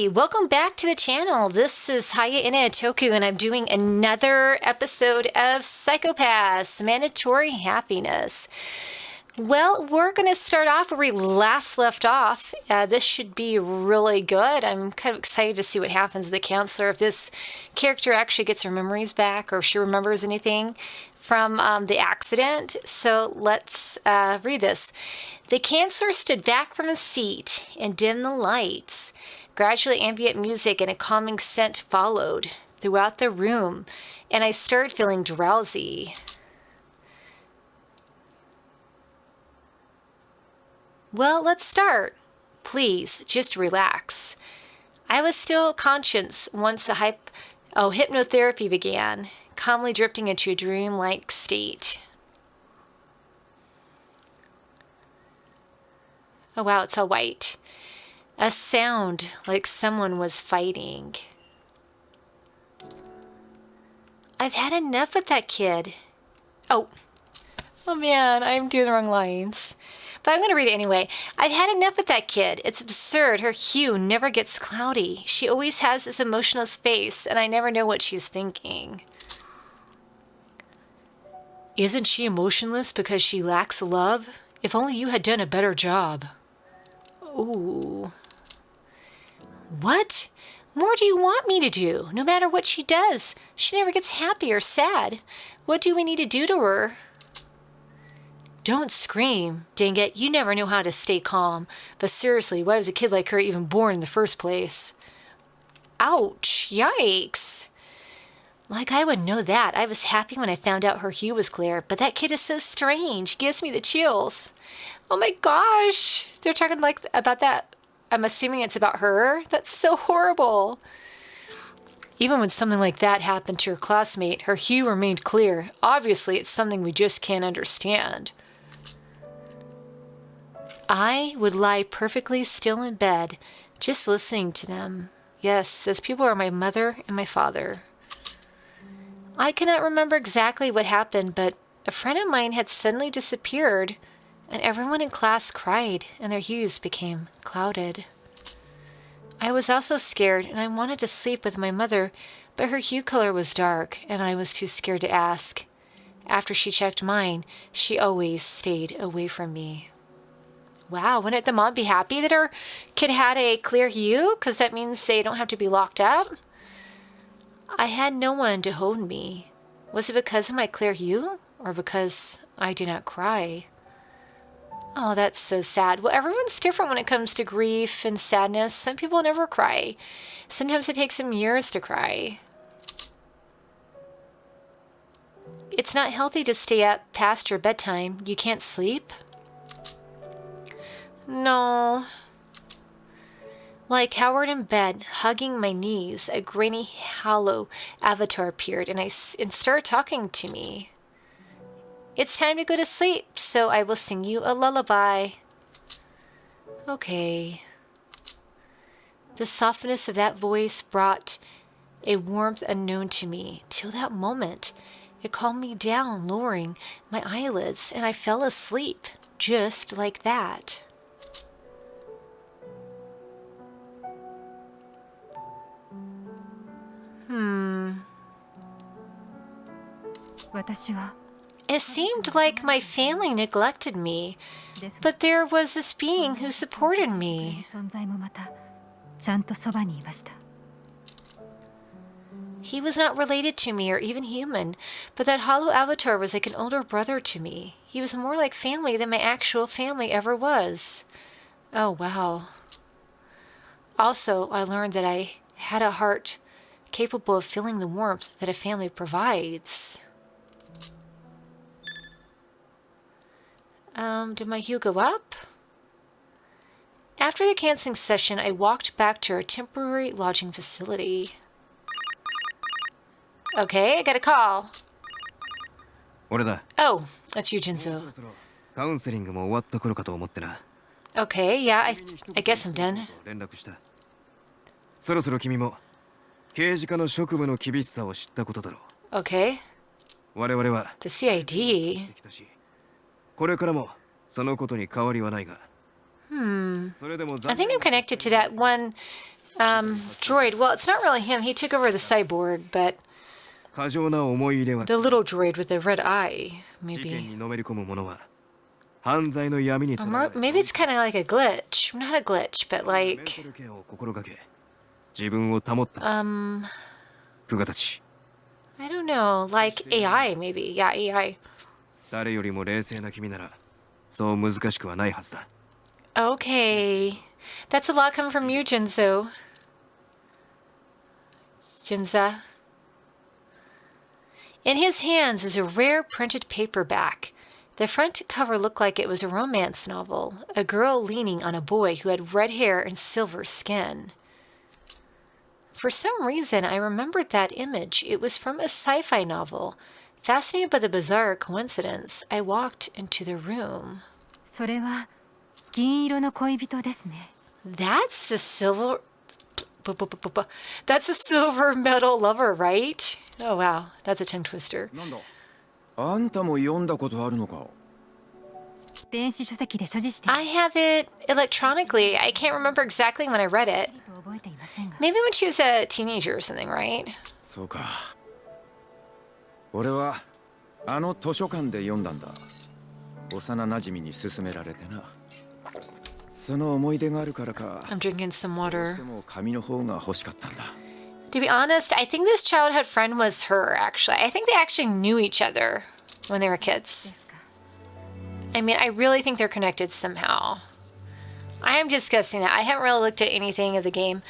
everybody, welcome back to the channel. This is Haya Inatoku, and I'm doing another episode of Psychopaths, Mandatory Happiness. Well, we're going to start off where we last left off. This should be really good. I'm kind of excited to see what happens to the counselor, if this character actually gets her memories back or if she remembers anything from the accident. So let's read this. The counselor stood back from his seat and dimmed the lights. Gradually, ambient music and a calming scent followed throughout the room, and I started feeling drowsy. Well, let's start. Please, just relax. I was still conscious once hypnotherapy began, calmly drifting into a dreamlike state. Oh wow, it's all white. A sound like someone was fighting. I've had enough with that kid. Oh man, I'm doing the wrong lines. But I'm going to read it anyway. I've had enough with that kid. It's absurd. Her hue never gets cloudy. She always has this emotionless face, and I never know what she's thinking. Isn't she emotionless because she lacks love? If only you had done a better job. Ooh. What? More do you want me to do? No matter what she does, she never gets happy or sad. What do we need to do to her? Don't scream. Dang it, you never know how to stay calm. But seriously, why was a kid like her even born in the first place? Ouch, yikes. Like I would know that. I was happy when I found out her hue was clear, but that kid is so strange. Gives me the chills. Oh my gosh. They're talking like about that. I'm assuming it's about her. That's so horrible. Even when something like that happened to her classmate, her hue remained clear. Obviously, it's something we just can't understand. I would lie perfectly still in bed, just listening to them. Yes, those people are my mother and my father. I cannot remember exactly what happened, but a friend of mine had suddenly disappeared, and everyone in class cried, and their hues became clouded. I was also scared, and I wanted to sleep with my mother, but her hue color was dark, and I was too scared to ask. After she checked mine, she always stayed away from me. Wow, wouldn't the mom be happy that her kid had a clear hue? Because that means they don't have to be locked up? I had no one to hold me. Was it because of my clear hue? Or because I did not cry? Oh, that's so sad. Well, everyone's different when it comes to grief and sadness. Some people never cry. Sometimes it takes them years to cry. It's not healthy to stay up past your bedtime. You can't sleep? No. Well, I cowered in bed, hugging my knees. A grainy, hollow avatar appeared and started talking to me. It's time to go to sleep, so I will sing you a lullaby. Okay. The softness of that voice brought a warmth unknown to me. Till that moment, it calmed me down, lowering my eyelids, and I fell asleep, just like that. It seemed like my family neglected me, but there was this being who supported me. He was not related to me or even human, but that hollow avatar was like an older brother to me. He was more like family than my actual family ever was. Oh, wow. Also, I learned that I had a heart capable of feeling the warmth that a family provides. Did my hue go up? After the counseling session, I walked back to our temporary lodging facility. Okay, I got a call. Oh, that's you, Jinzo. Okay, yeah, I guess I'm done. Okay. The CID? I think I'm connected to that one Droid. Well, it's not really him. He took over the cyborg, but the little droid with the red eye, maybe. Or maybe it's kind of like a glitch. Not a glitch, but like... I don't know, like AI maybe. Yeah, AI. Okay. That's a lot coming from you, Jinzo. Jinza. In his hands is a rare printed paperback. The front cover looked like it was a romance novel, a girl leaning on a boy who had red hair and silver skin. For some reason, I remembered that image. It was from a sci-fi novel. Fascinated by the bizarre coincidence, I walked into the room. That's the silver... That's a silver metal lover, right? Oh wow, that's a tongue twister. I have it electronically. I can't remember exactly when I read it. Maybe when she was a teenager or something, right? I'm drinking some water. To be honest, I think this childhood friend was her, actually. I think they actually knew each other when they were kids. I mean, I really think they're connected somehow. I am just guessing that. I haven't really looked at anything of the game.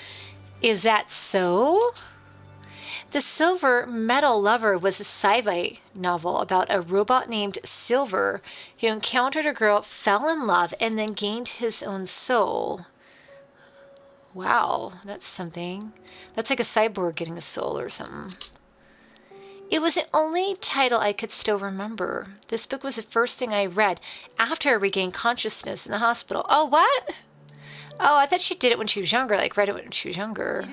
Is that so? The Silver Metal Lover was a sci-fi novel about a robot named Silver who encountered a girl, fell in love, and then gained his own soul. Wow, that's something. That's like a cyborg getting a soul or something. It was the only title I could still remember. This book was the first thing I read after I regained consciousness in the hospital. Oh, what? Oh, I thought she did it when she was younger, like read it when she was younger.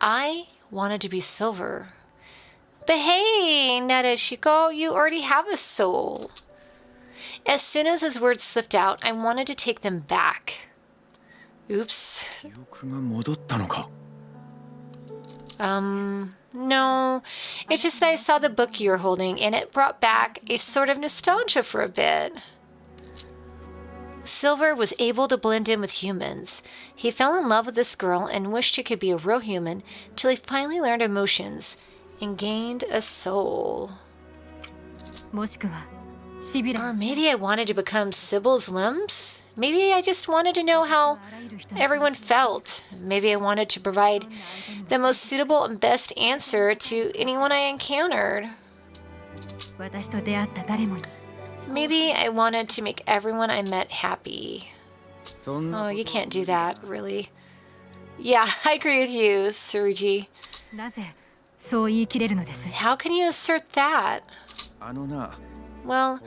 I wanted to be silver. But hey, Nareshiko, you already have a soul. As soon as his words slipped out, I wanted to take them back. Oops. No. It's just I saw the book you're holding, and it brought back a sort of nostalgia for a bit. Silver was able to blend in with humans. He fell in love with this girl and wished he could be a real human till he finally learned emotions and gained a soul. Or maybe I wanted to become Sybil's limbs? Maybe I just wanted to know how everyone felt. Maybe I wanted to provide the most suitable and best answer to anyone I encountered. Maybe I wanted to make everyone I met happy. Oh, you can't do that, really. Yeah, I agree with you, Tsurugi. How can you assert that? Well...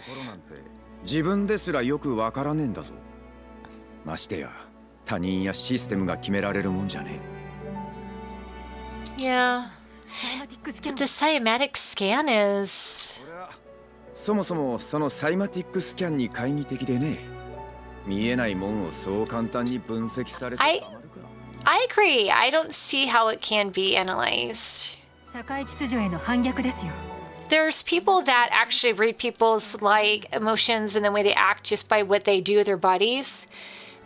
Yeah. But the cymatic scan is... I agree. I don't see how it can be analyzed. There's people that actually read people's emotions and the way they act just by what they do with their bodies.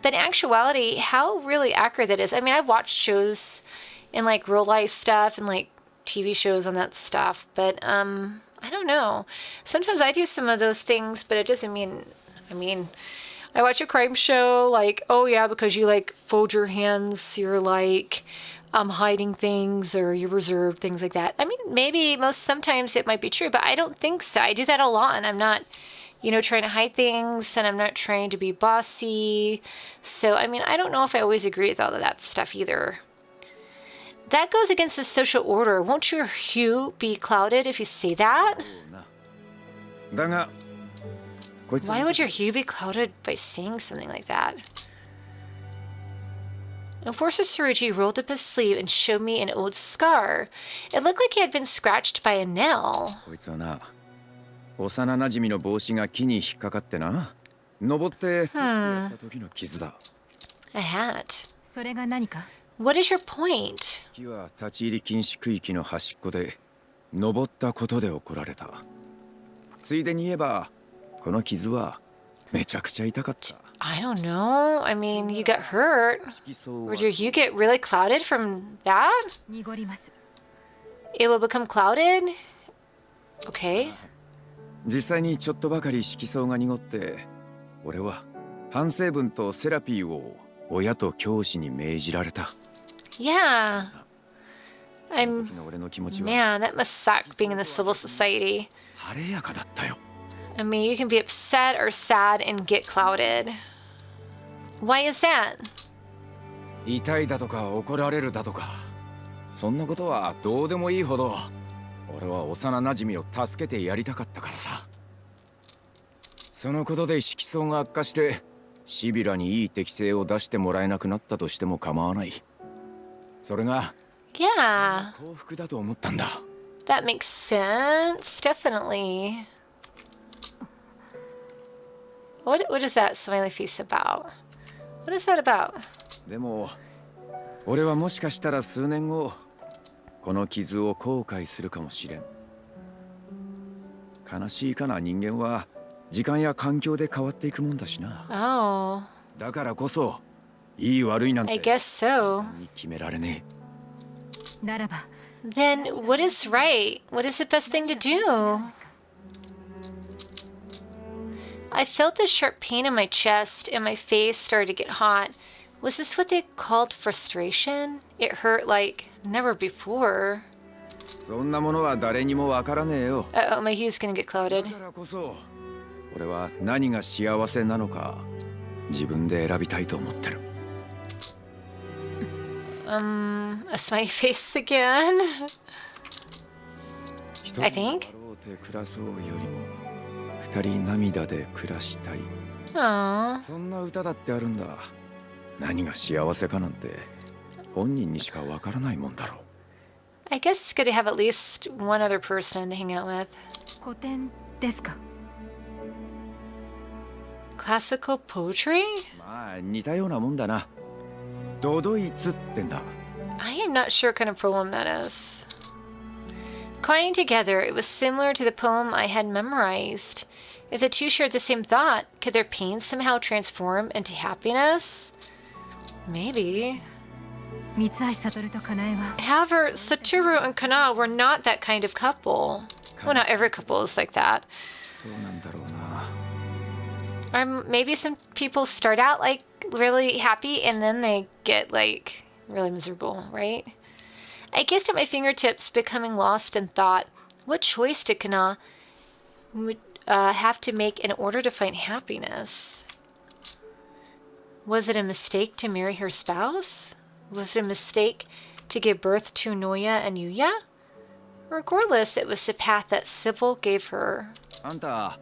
But in actuality, how really accurate that is. I mean, I've watched shows and real life stuff and TV shows on that stuff, but I don't know. Sometimes I do some of those things, but it doesn't mean, I watch a crime show, oh yeah, because you fold your hands, you're hiding things, or you're reserved, things like that. I mean, maybe sometimes it might be true, but I don't think so. I do that a lot, and I'm not, trying to hide things, and I'm not trying to be bossy. So, I don't know if I always agree with all of that stuff either. That goes against the social order. Won't your hue be clouded if you say that? Why would your hue be clouded by saying something like that? Enforcer Tsurugi rolled up his sleeve and showed me an old scar. It looked like it had been scratched by a nail. A hat. What is your point? 木は立ち入り禁止区域の端っこで登ったことで怒られた。ついでに言えばこの傷はめちゃくちゃ痛かった。 I don't know. I mean, you got hurt. Or did you get really clouded from that? It will become clouded? Okay. 実際にちょっとばかり色素が濁って、俺は反省文とセラピーを親と教師に命じられた。Yeah. Man, that must suck being in the civil society. 晴れやかだったよ。I mean, you can be upset or sad and get clouded. Why is that? 痛いだとか怒られるだとか、そんなことはどうでもいいほど、俺は幼馴染を助けてやりたかったからさ。そのことで色素が悪化して、シビラにいい適性を出してもらえなくなったとしても構わない。それが、Yeah. 幸福だと思ったんだ。That makes sense. Definitely. What is that smiley face about? What is that about? でも俺はもしかしたら数年後この傷を後悔するかもしれん。悲しいかな、人間は時間や環境で変わっていくもんだしな。Oh. だからこそいい悪いなんて I guess so. 決められねえ。ならば Then what is right? What is the best thing to do? I felt a sharp pain in my chest and my face started to get hot. Was this what they called frustration? It hurt like never before. そんなものは誰にもわからねえよ。Uh-oh, my hue's gonna get clouded. だからこそ俺は何が幸せなのか自分で選びたいと思ってる。A smiley face again. I think. 暮らそうよりも二人涙で暮らしたい。Aww. そんな歌だってあるんだ。何が幸せかなんて本人にしかわからないもんだろう。I guess it's good to have at least one other person to hang out with. 古典ですか。Classical poetry? まあ似たようなもんだな。ドドイツってんだ。I am not sure what kind of poem that is. Crying together, it was similar to the poem I had memorized. If the two shared the same thought, could their pain somehow transform into happiness? Maybe. 三橋悟とかなえは However, Satoru and Kana were not that kind of couple. Well, not every couple is like that. そうなんだろうな。Or maybe some people start out like really happy and then they get like really miserable, right? I guessed at my fingertips, becoming lost in thought. What choice did Kana would have to make in order to find happiness? Was it a mistake to marry her spouse? Was it a mistake to give birth to Noya and Yuya? Regardless, it was the path that Sybil gave her. あんた、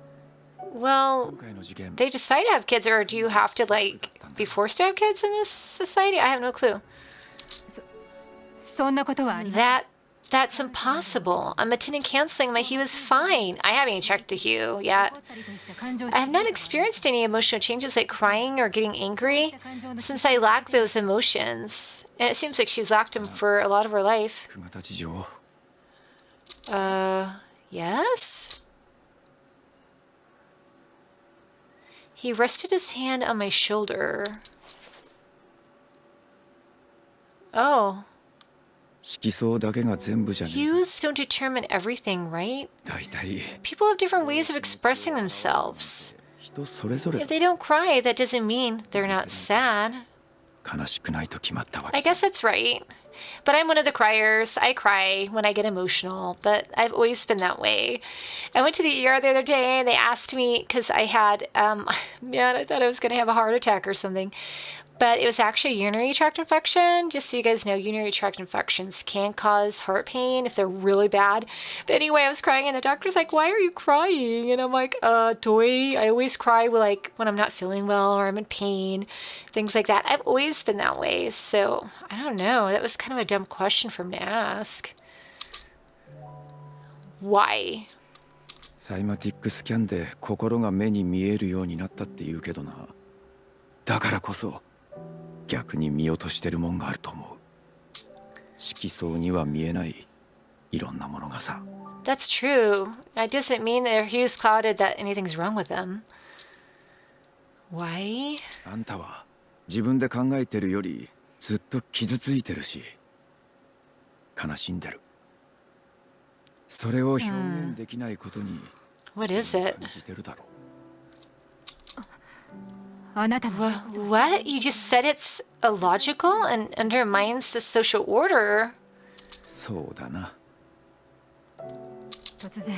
Well, 今回の事件、 they decide to have kids, or do you have to like be forced to have kids in this society? I have no clue. そんなことはありま That's impossible. I'm attending counseling. My Hugh is fine. I haven't even checked the Hugh yet. ったりといった感情 I have not experienced any emotional changes like crying or getting angry since I lack those emotions. And it seems like she's lacked them for a lot of her life. 久方事情。 Yes? He rested his hand on my shoulder. Oh. 色相だけが全部じゃねえ。 Hues don't determine everything, right? 大体 People have different ways of expressing themselves. 人それぞれ If they don't cry, that doesn't mean they're not sad. 悲しくないと決まったわけ。 I guess that's right. But I'm one of the criers. I cry when I get emotional, but I've always been that way. I went to the ER the other day and they asked me because I had, man, I thought I was going to have a heart attack or something. But it was actually a urinary tract infection. Just so you guys know, urinary tract infections can cause heart pain if they're really bad. But anyway, I was crying and the doctor's like, why are you crying? And I'm like, Toy, I always cry like when I'm not feeling well or I'm in pain, things like that. I've always been that way. So I don't know. That was kind of a dumb question for him to ask. Why? サイマティックスキャンで心が目に見えるようになったって言うけどな。だからこそ逆に見落としてるもんがあると思う。色相には見えないいろんなものがさ。 That's true. It doesn't mean their hue's clouded that anything's wrong with them. Why? あんたは自分で考えてるよりずっと傷ついてるし悲しんでる。それを表現できないことに What is it? 感じてるだろう。あなたの What? You just said it's illogical and undermines the social order. そうだな。突然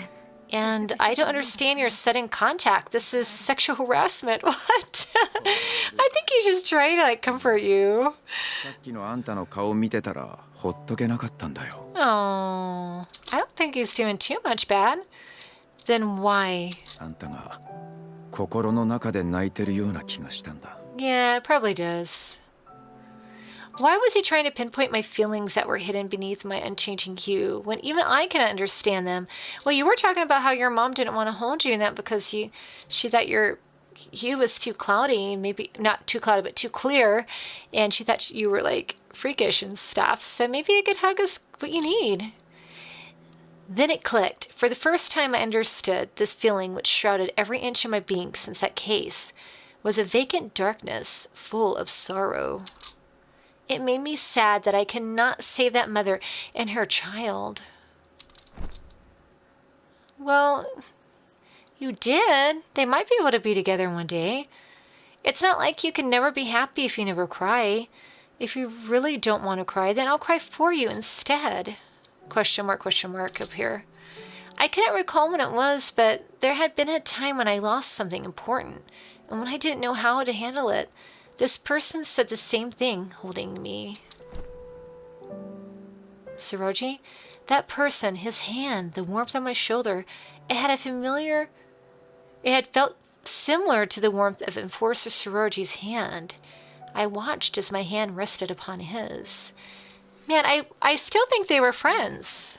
And I don't understand your sudden contact. This is sexual harassment. What? I think he's just trying to like comfort you. さっきのあんたの顔見てたらほっとけなかったんだよ。 Oh, I don't think he's doing too much bad. Then why? あんたが心の中で泣いてるような気がしたんだ。 Yeah, it probably does. Why was he trying to pinpoint my feelings that were hidden beneath my unchanging hue when even I cannot understand them? Well, you were talking about how your mom didn't want to hold you in that because she thought your hue was too cloudy, maybe not too cloudy, but too clear, and she thought you were like freakish and stuff. So maybe a good hug is what you need. Then it clicked. For the first time, I understood this feeling which shrouded every inch of my being since that case was a vacant darkness full of sorrow. It made me sad that I cannot save that mother and her child. Well, you did. They might be able to be together one day. It's not like you can never be happy if you never cry. If you really don't want to cry, then I'll cry for you instead. Question mark up here. I cannot recall when it was, but there had been a time when I lost something important, and when I didn't know how to handle it. This person said the same thing, holding me. Saroji, that person, his hand, the warmth on my shoulder, it had felt similar to the warmth of Enforcer Saroji's hand. I watched as my hand rested upon his. Man, I still think they were friends.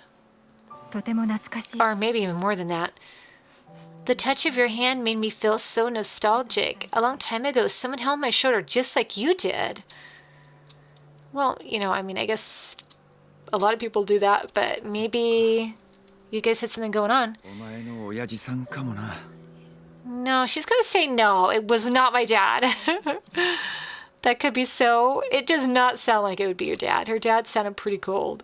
とても懐かしい Or maybe even more than that. The touch of your hand made me feel so nostalgic. A long time ago, someone held my shoulder just like you did. Well, I mean, I guess a lot of people do that, but maybe you guys had something going on. お前の親父さんかもな。 No, she's gonna say no. It was not my dad. That could be so. It does not sound like it would be your dad. Her dad sounded pretty cold.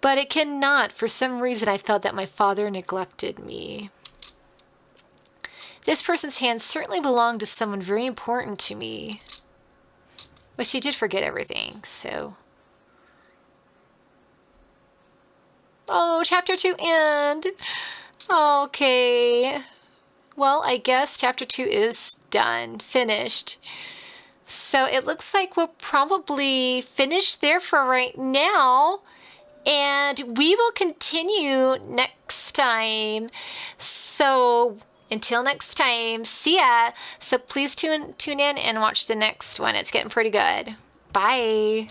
But it cannot. For some reason, I felt that my father neglected me. This person's hand certainly belonged to someone very important to me. But she did forget everything, so... Oh, chapter 2 end! Okay. Well, I guess chapter 2 is done. Finished. So it looks like we'll probably finish there for right now. And we will continue next time. So... until next time, see ya. So please tune in and watch the next one. It's getting pretty good. Bye.